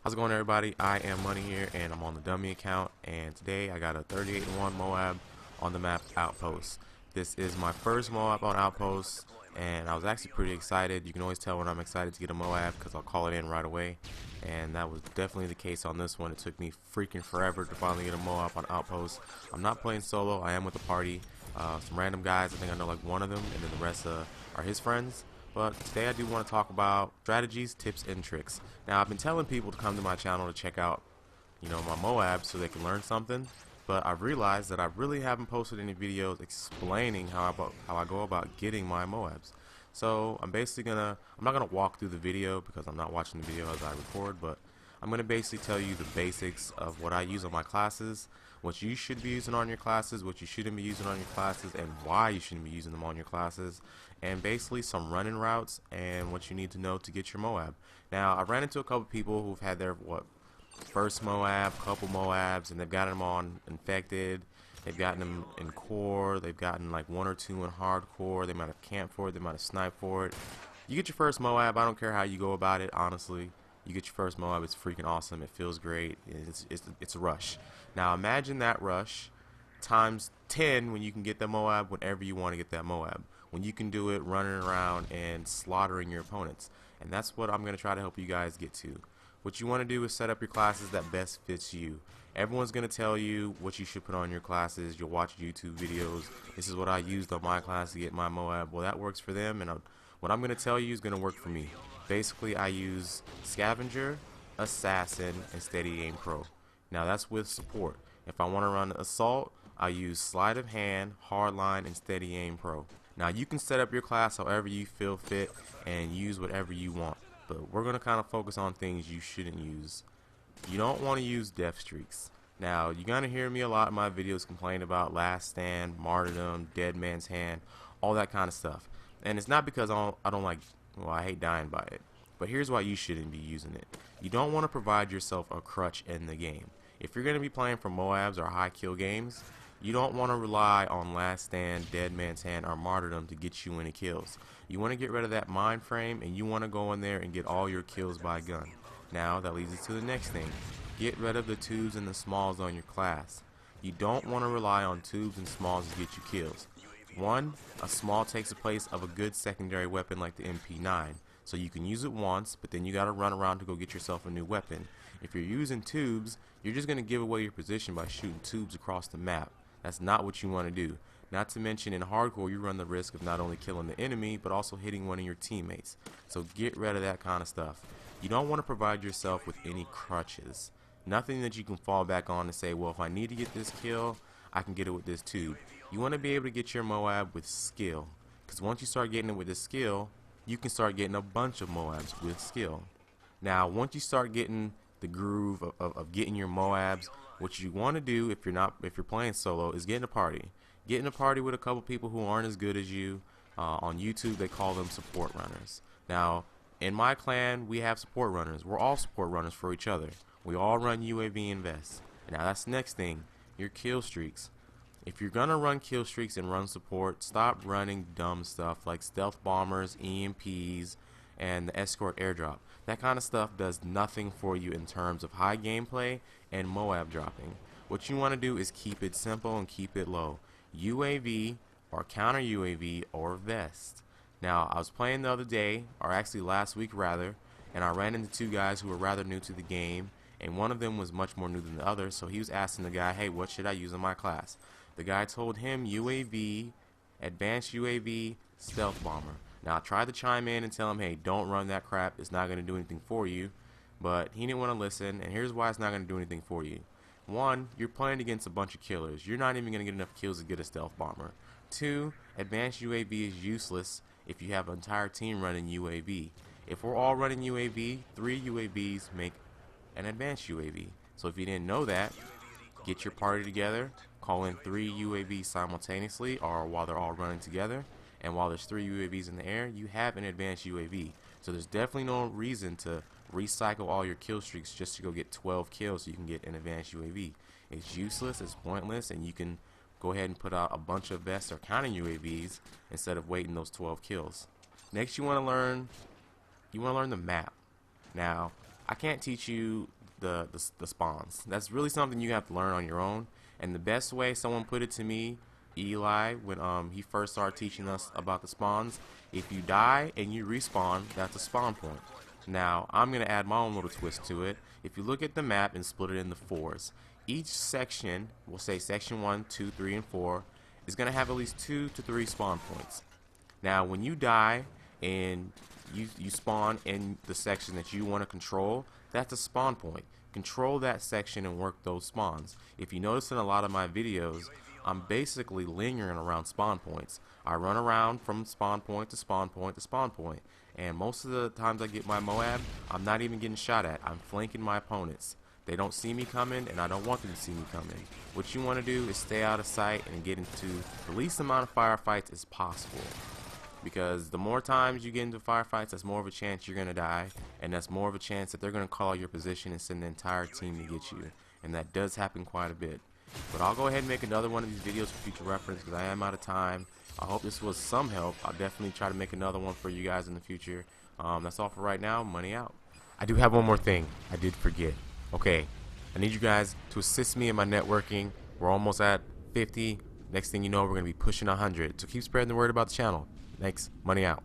How's it going, everybody? I am Money here, and I'm on the dummy account, and today I got a 38-1 MOAB on the map Outpost. This is my first MOAB on Outpost, and I was actually pretty excited. You can always tell when I'm excited to get a MOAB because I'll call it in right away, and that was definitely the case on this one. It took me freaking forever to finally get a MOAB on Outpost. I'm not playing solo. I am with a party. Some random guys. I think I know like one of them, and then the rest are his friends. But today I do want to talk about strategies, tips, and tricks. Now, I've been telling people to come to my channel to check out, my MOAB so they can learn something. But I've realized that I really haven't posted any videos explaining how I go about getting my MOABs. So I'm not gonna walk through the video because I'm not watching the video as I record, but I'm gonna basically tell you the basics of what I use on my classes, what you should be using on your classes, what you shouldn't be using on your classes, and why you shouldn't be using them on your classes, and basically some running routes and what you need to know to get your MOAB. Now, I ran into a couple people who've had their first MOAB, couple MOABs, and they've gotten them on infected. They've gotten them in core. They've gotten like one or two in hardcore. They might have camped for it. They might have sniped for it. You get your first MOAB. I don't care how you go about it, honestly. You get your first MOAB. It's freaking awesome. It feels great. It's a rush. Now imagine that rush times 10 when you can get that MOAB whenever you want to get that MOAB. When you can do it running around and slaughtering your opponents. And that's what I'm going to try to help you guys get to. What you want to do is set up your classes that best fits you. Everyone's going to tell you what you should put on your classes. You'll watch YouTube videos. This is what I used on my class to get my MOAB. Well, that works for them, and what I'm going to tell you is going to work for me. Basically, I use Scavenger, Assassin, and Steady Aim Pro. Now, that's with support. If I want to run Assault, I use Sleight of Hand, Hardline, and Steady Aim Pro. Now, you can set up your class however you feel fit and use whatever you want. But we're going to kind of focus on things you shouldn't use. You don't want to use death streaks. Now, you're going to hear me a lot in my videos complain about Last Stand, Martyrdom, Dead Man's Hand, all that kind of stuff. And it's not because I hate dying by it. But here's why you shouldn't be using it. You don't want to provide yourself a crutch in the game. If you're going to be playing for MOABs or high kill games, you don't want to rely on Last Stand, Dead Man's Hand, or Martyrdom to get you any kills. You want to get rid of that mind frame, and you want to go in there and get all your kills by gun. Now, that leads us to the next thing. Get rid of the tubes and the smalls on your class. You don't want to rely on tubes and smalls to get you kills. One, a small takes the place of a good secondary weapon like the MP9. So you can use it once, but then you got to run around to go get yourself a new weapon. If you're using tubes, you're just going to give away your position by shooting tubes across the map. That's not what you want to do. Not to mention in hardcore you run the risk of not only killing the enemy but also hitting one of your teammates. So get rid of that kind of stuff. You don't want to provide yourself with any crutches. Nothing that you can fall back on and say, well, if I need to get this kill, I can get it with this tube. You want to be able to get your MOAB with skill. Because once you start getting it with this skill, you can start getting a bunch of MOABs with skill. Now, once you start getting the groove of getting your MOABs, what you want to do if you're playing solo is get in a party. Get in a party with a couple people who aren't as good as you. On YouTube, they call them support runners. Now, in my clan, we have support runners. We're all support runners for each other. We all run UAV and Vest. Now, that's the next thing, your kill streaks. If you're gonna run kill streaks and run support, stop running dumb stuff like stealth bombers, EMPs, and the escort airdrop. That kind of stuff does nothing for you in terms of high gameplay and MOAB dropping. What you want to do is keep it simple and keep it low. UAV or counter UAV or Vest. Now, I was playing the other day, or actually last week rather, and I ran into two guys who were rather new to the game, and one of them was much more new than the other, so he was asking the guy, hey, what should I use in my class? The guy told him UAV, advanced UAV, stealth bomber. Now, I tried to chime in and tell him, hey, don't run that crap, it's not going to do anything for you, but he didn't want to listen, and here's why it's not going to do anything for you. One, you're playing against a bunch of killers. You're not even going to get enough kills to get a stealth bomber. Two, advanced UAV is useless if you have an entire team running UAV. If we're all running UAV, 3 UAVs make an advanced UAV. So if you didn't know that, get your party together, call in 3 UAVs simultaneously or while they're all running together, and while there's 3 UAVs in the air, you have an advanced UAV. So there's definitely no reason to recycle all your kill streaks just to go get 12 kills so you can get an advanced UAV. It's useless, it's pointless, and you can go ahead and put out a bunch of Vest or counter UAVs instead of waiting those 12 kills. Next, you want to learn the map. Now, I can't teach you the spawns. That's really something you have to learn on your own. And the best way someone put it to me, Eli, when he first started teaching us about the spawns, if you die and you respawn, that's a spawn point. Now I'm gonna add my own little twist to it. If you look at the map and split it into fours, each section, we'll say section 1, 2, 3, and 4, is gonna have at least 2 to 3 spawn points. Now when you die and you spawn in the section that you want to control, that's a spawn point. Control that section and work those spawns. If you notice in a lot of my videos, I'm basically lingering around spawn points. I run around from spawn point to spawn point to spawn point, and most of the times I get my MOAB, I'm not even getting shot at. I'm flanking my opponents. They don't see me coming, and I don't want them to see me coming. What you want to do is stay out of sight and get into the least amount of firefights as possible. Because the more times you get into firefights, that's more of a chance you're going to die, and that's more of a chance that they're going to call your position and send the entire team to get you. And that does happen quite a bit. But I'll go ahead and make another one of these videos for future reference because I am out of time. I hope this was some help. I'll definitely try to make another one for you guys in the future. That's all for right now. Money out. I do have one more thing I did forget. Okay, I need you guys to assist me in my networking. We're almost at 50. Next thing you know, we're going to be pushing 100. So keep spreading the word about the channel. Thanks. Money out.